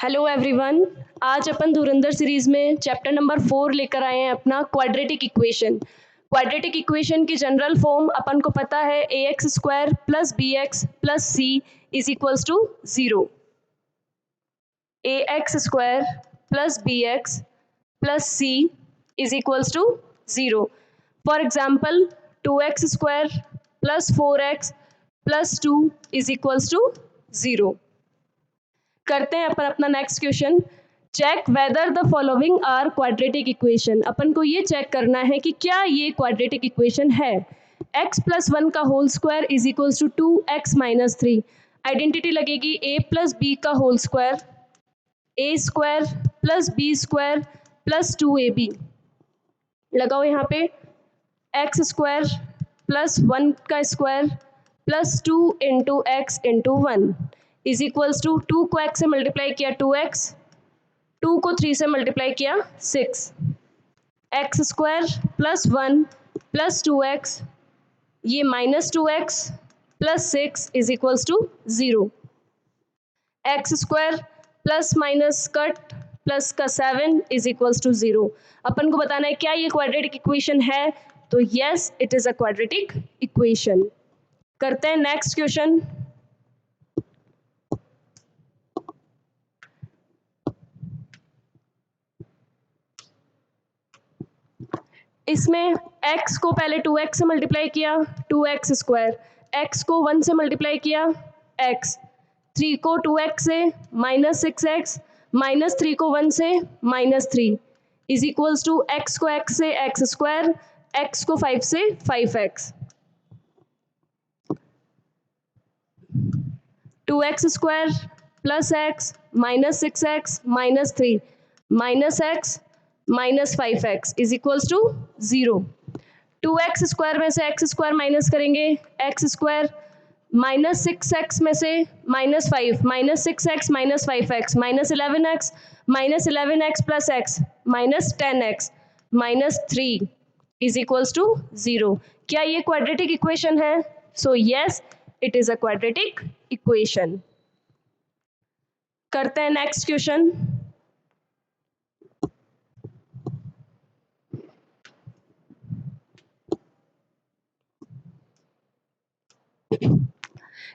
Hello everyone. आज अपन धुरंधर series में chapter number 4 लेकर आए हैं अपना क्वाड्रेटिक इक्वेशन। क्वाड्रेटिक इक्वेशन की जनरल फॉर्म अपन को पता है ax square plus bx plus c is equals to 0। ax square plus bx plus c is equals to 0। For example 2x square plus 4x plus 2 is equals to 0। करते हैं अपन अपना next question. Check whether the following are quadratic equation. अपन को ये check करना है कि क्या ये क्वाड्रेटिक इक्वेशन है। x प्लस 1 का whole square is equals to 2x minus 3। Identity लगेगी a प्लस बी का whole square, a square plus b square plus 2ab। लगाओ यहाँ पे x स्क्वायर प्लस 1 का square plus 2 into x into 1 is equals to 2 को x से multiply किया 2x, 2 को 3 से मल्टीप्लाई किया 6, x square plus 1 plus 2x, ये minus 2x plus 6 is equals to 0। X square plus minus cut plus का 7 is equals to 0। अपन को बताना है क्या ये क्वाड्रेटिक इक्वेशन है, तो yes it is a quadratic equation. करते हैं नेक्स्ट क्वेश्चन। इसमें x को पहले 2x से मल्टीप्लाई किया 2x स्क्वायर, x को 1 से मल्टीप्लाई किया x, 3 को 2x से माइनस 6x, माइनस 3 को 1 से minus 3 is equals to x को x से x स्क्वायर, x को 5 से 5x। 2x square plus x minus 6x minus 3 minus x minus 5x is equals to 0। 2x square में से x स्क्वायर माइनस करेंगे x square, minus 6x में से minus 5 minus 6x minus 5x minus 11x plus x minus 10x minus 3 is equals to 0। क्या ये quadratic equation है? So yes it is a quadratic equation. करते हैं next question.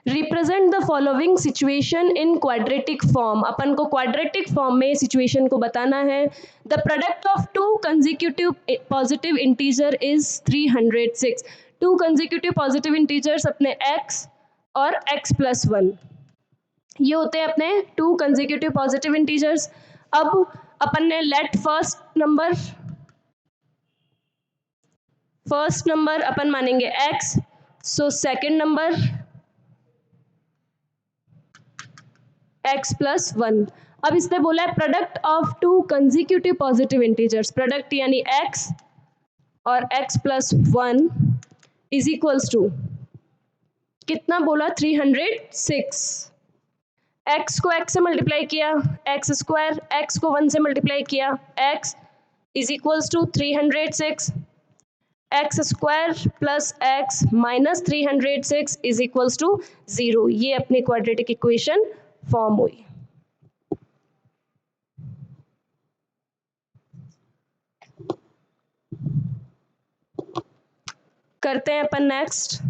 Represent the following situation in quadratic form. अपन को quadratic form में situation को बताना है। The product of two consecutive positive integer is 306। Two consecutive positive integers अपने x और x प्लस 1, ये होते हैं अपने टू कंसेक्यूटिव पॉजिटिव इंटीजर्स। अब अपन ने लेट फर्स्ट नंबर अपन मानेंगे x, so second number x plus 1। अब इसने बोला है product of two consecutive positive integers, product यानी x और x plus 1 is equals to कितना बोला 306। x को x से मल्टीप्लाई किया x स्क्वायर, x को 1 से मल्टीप्लाई किया x is equals to 306, x square plus x minus 306 is equals to 0। ये अपनी क्वाड्रेटिक इक्वेशन फॉर्म हुई। करते हैं अपन next.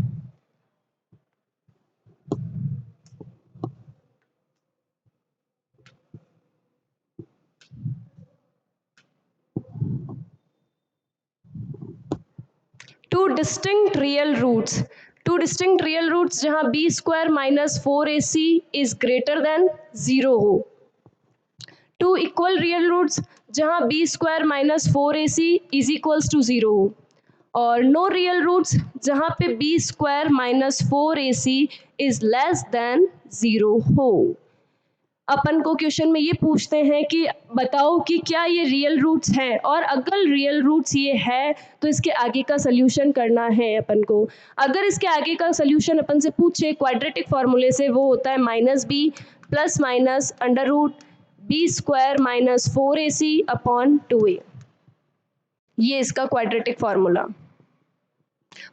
Two distinct real roots, two distinct real roots जहां b square minus 4ac is greater than 0 हो। Two equal real roots जहां b square minus 4ac is equals to 0 हो, और नो रियल रूट्स जहां पे b square minus 4ac is less than 0 हो। अपन को question में ये पूछते हैं कि बताओ कि क्या ये रियल रूट्स हैं, और अगर रियल रूट्स ये है तो इसके आगे का सोल्यूशन करना है अपन को। अगर इसके आगे का सोल्यूशन अपन से पूछे क्वाड्रेटिक फार्मूले से, वो होता है minus b plus minus under root b square minus 4ac upon 2a। ये इसका क्वाड्रेटिक फार्मूला।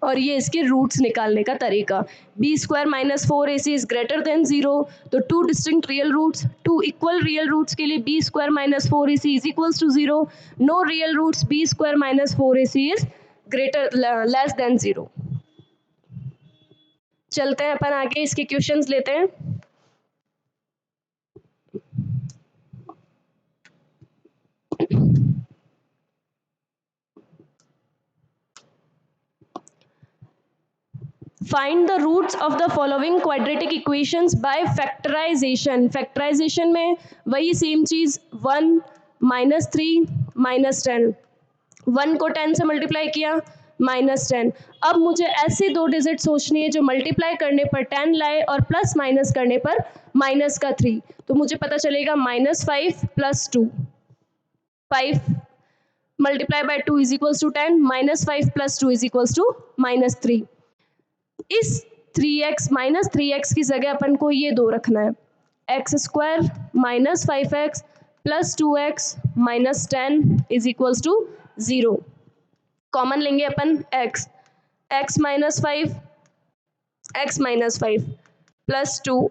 और ये इसके रूट्स निकालने का तरीका। B square minus 4ac is greater than 0, तो two distinct real roots, two equal real roots के लिए b square minus 4ac is equals to 0, no real roots b square minus 4ac is greater less than 0। चलते हैं अपन आगे, इसके questions लेते हैं। Find the roots of the following quadratic equations by factorization. Factorization में वही सेम चीज, 1 -3 -10, 1 को 10 से मल्टीप्लाई किया -10। अब मुझे ऐसे दो डिजिट सोचनी है जो मल्टीप्लाई करने पर 10 लाए और प्लस माइनस करने पर माइनस का 3। तो मुझे पता चलेगा -5 + 2, 5 multiply by 2 is equals to 10, -5 + 2 is equals to -3। इस 3x -3x की जगह अपन को ये दो रखना है, x² - 5x + 2x - 10 is equals to 0। Common लेंगे अपन x, x - 5 + 2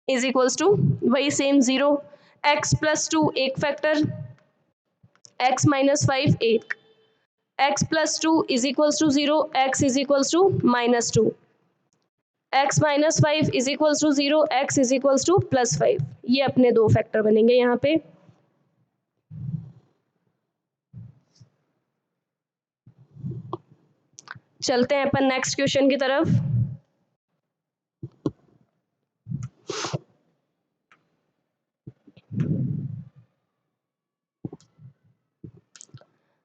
is equals to वही सेम 0, x + 2 एक फैक्टर, x - 5 एक, x + 2 is equals to 0, x is equals to -2, x - 5 is equals to 0, x is equals to +5। ये अपने दो factor बनेंगे यहाँ पे। चलते हैं अपन नेक्स्ट क्वेश्चन की तरफ।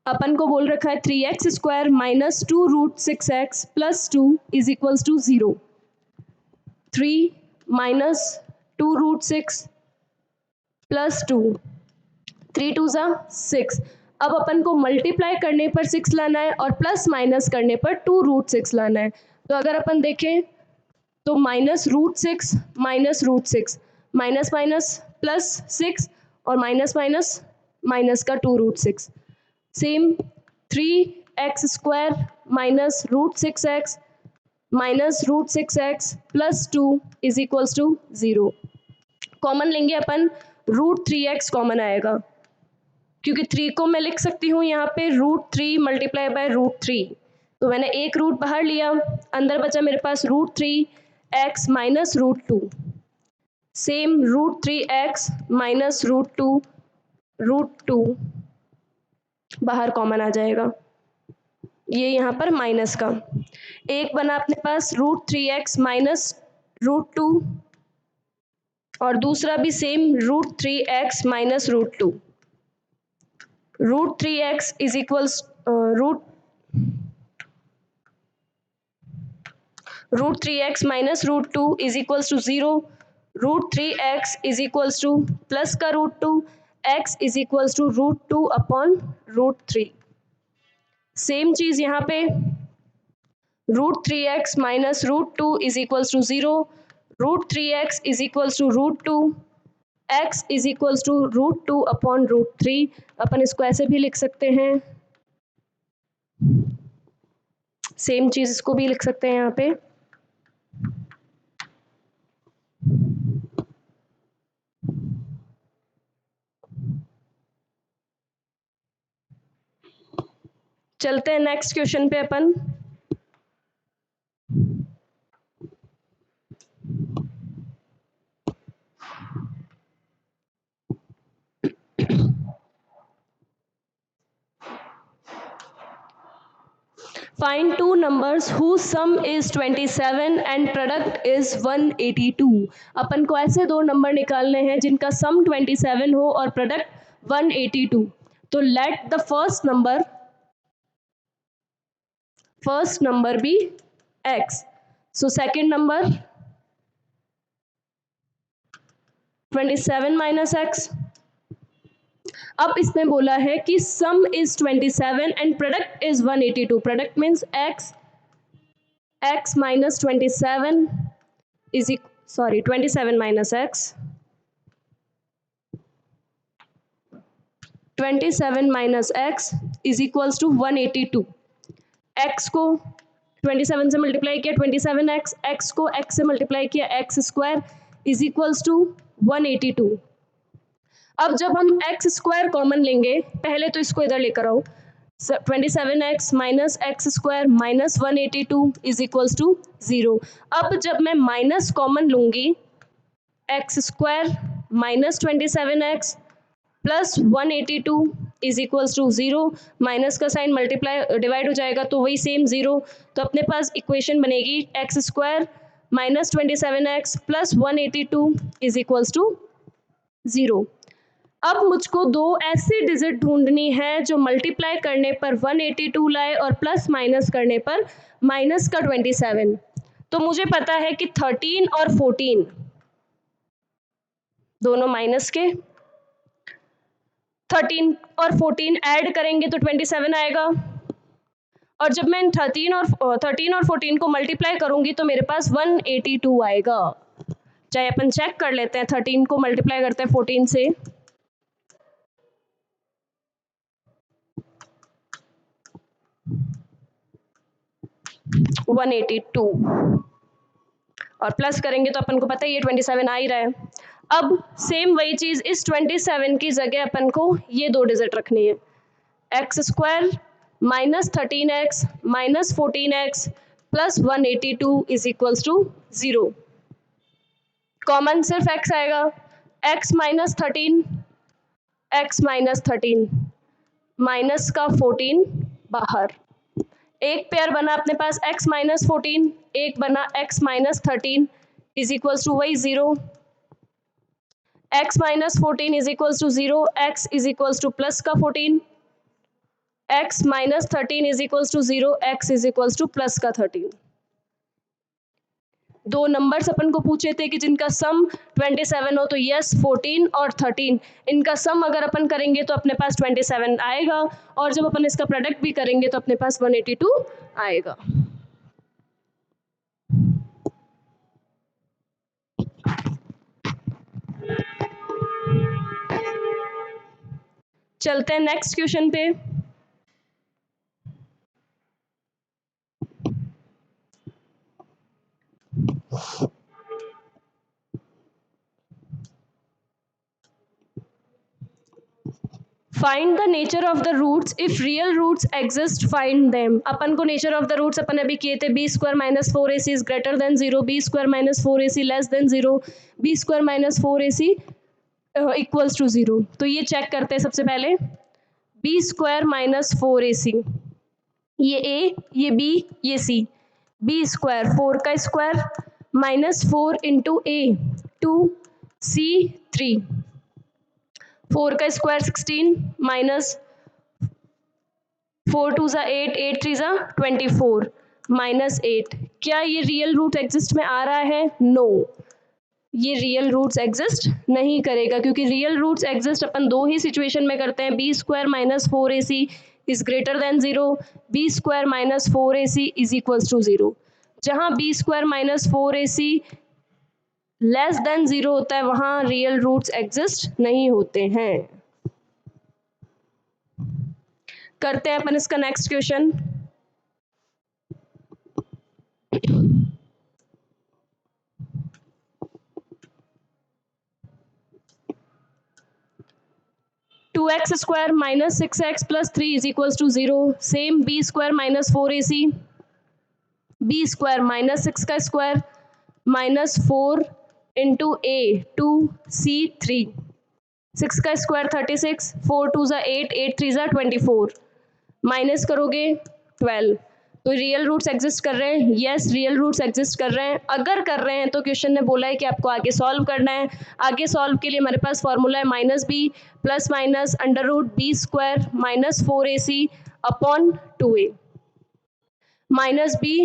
अपन को बोल रखा है 3x² - 2√6x + 2 is equals to 0। 3 - 2√6 + 2, 3 2 ज़ा 6। अब अपन को मल्टीप्लाई करने पर 6 लाना है और प्लस माइनस करने पर 2√6 लाना है। तो अगर अपन देखें तो -√6 -√6, माइनस माइनस +6 और माइनस माइनस माइनस का 2√6। Same 3x² -√6x -√6x + 2 is equals to 0। Common लेंगे अपन, √3x कॉमन आएगा, क्योंकि 3 को मैं लिख सकती हूँ यहाँ पे √3 मल्टीप्लाई बाय √3, तो मैंने एक रूट बाहर लिया, अंदर बचा मेरे पास √3x -√2। सेम √3x -√2 बाहर कॉमन आ जाएगा, ये यहाँ पर माइनस का। एक बना अपने पास √3x -√2 और दूसरा भी same √3x -√2। √3x is equals √3x -√2 is equals to 0। √3x is equals to plus का √2, x is equals to √2 upon √3। Same चीज यहाँ पे √3x -√2 is equals to 0, √3x is equals to √2, x is equals to √2 upon √3। अपन इसको ऐसे भी लिख सकते हैं, सेम चीज इसको भी लिख सकते हैं यहाँ पे। चलते हैं नेक्स्ट क्वेश्चन पे अपन। Find two numbers whose sum is 27 and product is 182। अपन को ऐसे दो नंबर निकालने हैं जिनका सम 27 हो और प्रोडक्ट 182। तो let the first number be x, so second number 27 minus x। अब इसने बोला है कि sum is 27 and product is 182। Product means x minus 27 is 27 minus x, 27 minus x is equals to 182। x को 27 से मल्टीप्लाई किया 27x, x को x से मल्टीप्लाई किया x square is equals to 182। अब जब हम एक्स स्क्वायर कॉमन लेंगे, पहले तो इसको इधर लेकर आओ, 27x minus x square minus 182 is equals to 0। अब जब मैं माइनस कॉमन लूंगी, x square minus 27x plus 182 is equals to 0, minus का साइन मल्टीप्लाई डिवाइड हो जाएगा तो वही सेम 0। तो अपने पास इक्वेशन बनेगी x square minus 27x plus 182 is equals to 0। अब मुझको दो ऐसी डिजिट ढूंढनी है जो मल्टीप्लाई करने पर 182 लाए और प्लस माइनस करने पर माइनस का 27। तो मुझे पता है कि 13 और 14 दोनों माइनस के, 13 और 14 ऐड करेंगे तो 27 आएगा। और जब मैं 13 और 14 को मल्टीप्लाई करूंगी तो मेरे पास 182 आएगा। चाहे अपन चेक कर लेते हैं, 13 को मल्टीप्लाई करते हैं 14 से, वन 182 और प्लस करेंगे तो अपन को पता है ये 27 आ ही रहा है। अब सेम वही चीज इस 27 की जगह अपन को ये दो डिजिट रखनी है, x square minus 13x minus 14x plus 182 is equals to 0। Common सिर्फ x आएगा, x minus 13, x minus 13 minus का 14 बाहर, एक पेयर बना अपने पास x माइनस 14, एक बना x minus 13 is equals to वही 0। x minus 14 is equals to 0, x is equals to plus का 14, x minus 13 is equals to 0, x is equals to plus का 13। दो नंबर्स अपन को पूछे थे कि जिनका सम 27 हो, तो यस 14 और 13 इनका सम अगर अपन करेंगे तो अपने पास 27 आएगा, और जब अपन इसका प्रोडक्ट भी करेंगे तो अपने पास 182 आएगा। चलते हैं नेक्स्ट क्वेश्चन पे। Find the nature of the roots if real roots exist, find them. अपन को नेचर ऑफ द रूट्स अपन अभी किए थे, b square minus 4ac is greater than 0, b square minus 4ac less than 0, b square minus 4ac equals to 0। तो ये check करते हैं सबसे पहले, बी स्क्वायर माइनस 4ac, ये a, ये b, ये c, बी स्क्वायर 4 का square minus 4 into a 2, c 3, 4 का स्क्वायर 16 माइनस 4 टू ज़ा 8, 8 थ्री ज़ा 24 माइनस 8। क्या ये रियल रूट एग्जिस्ट में आ रहा है? नो, ये रियल रूट्स एग्जिस्ट नहीं करेगा, क्योंकि रियल रूट्स एग्जिस्ट अपन दो ही सिचुएशन में करते हैं, b square minus 4ac is greater than 0, b square minus 4ac is equals to 0। जहाँ b square minus 4ac less than 0 होता है वहाँ रियल रूट्स एग्जिस्ट नहीं होते हैं। करते हैं अपन इसका next question. Two x square minus 6x plus 3 is equals to 0। Same b square minus 4ac, b square minus 6 का square minus 4 into a 2 c 3, 6 का स्क्वायर 36, 4 टू ज़ा 8, 8 थ्री ज़ा 24 माइनस करोगे 12। तो रियल रूट्स एग्जिस्ट कर रहे हैं? Yes, real roots exist कर रहे हैं। अगर कर रहे हैं तो क्वेश्चन ने बोला है कि आपको आगे सॉल्व करना है। आगे सॉल्व के लिए हमारे पास फॉर्मूला है minus b plus minus under root b square minus 4ac upon 2a, minus b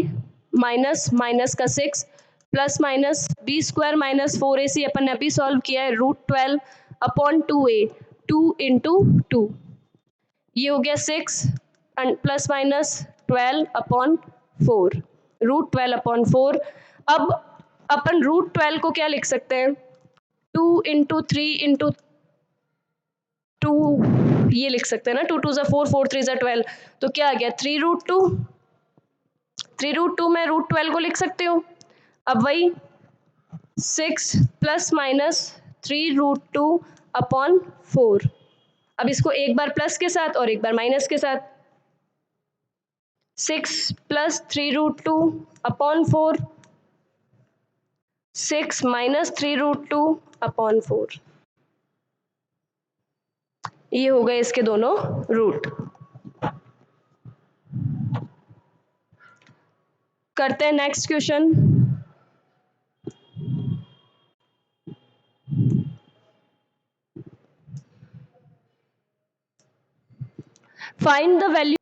minus minus का 6 plus minus b square minus 4ac अपन ने अभी सॉल्व किया है रूट 12 अपॉन 2a, 2 इंटू 2, ये हो गया 6 plus minus 12 upon 4, root 12 upon 4। अब अपन रूट 12 को क्या लिख सकते हैं, 2 इंटू 3 इंटू 2 ये लिख सकते हैं ना, 2 टू ज़ा 4, 4 थ्री ज़ा 12, तो क्या आ गया 3 रूट 2, 3√2 में √12 को लिख सकते हो। अब वही 6 प्लस माइनस 3√2/4। अब इसको एक बार प्लस के साथ और एक बार माइनस के साथ। 6 प्लस 3√2/4, 6 माइनस 3√2/4। ये हो गए इसके दोनों रूट। करते हैं next question. Find the value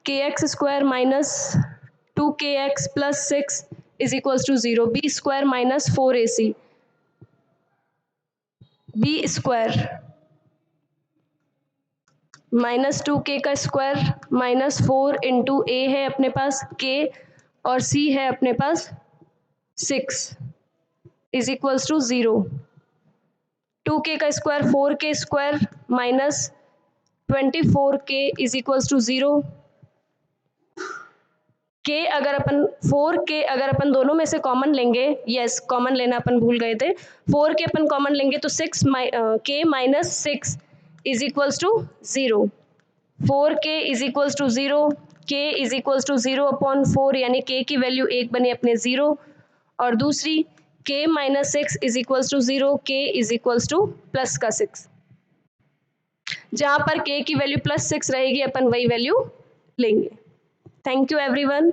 kx² minus 2kx plus 6 is equals to 0। B square minus 4ac। B square minus 2k का स्क्वायर माइनस 4 इंटू ए है अपने पास k और c है अपने पास 6 इज इक्वल्स टू 0। 2k का square 4k square minus 24k is equals to 0। k अगर अपन 4k अगर अपन दोनों में से कॉमन लेंगे, यस कॉमन लेना अपन भूल गए थे, 4k अपन कॉमन लेंगे तो 6k minus 6 is equals to 0। 4k is equals to 0, k is equals to 0/4 यानी k की वैल्यू 1 बने अपने 0, और दूसरी k minus 6 is equals to 0, k is equals to plus का 6। जहाँ पर k की वैल्यू +6 रहेगी अपन वही वैल्यू लेंगे। Thank you everyone.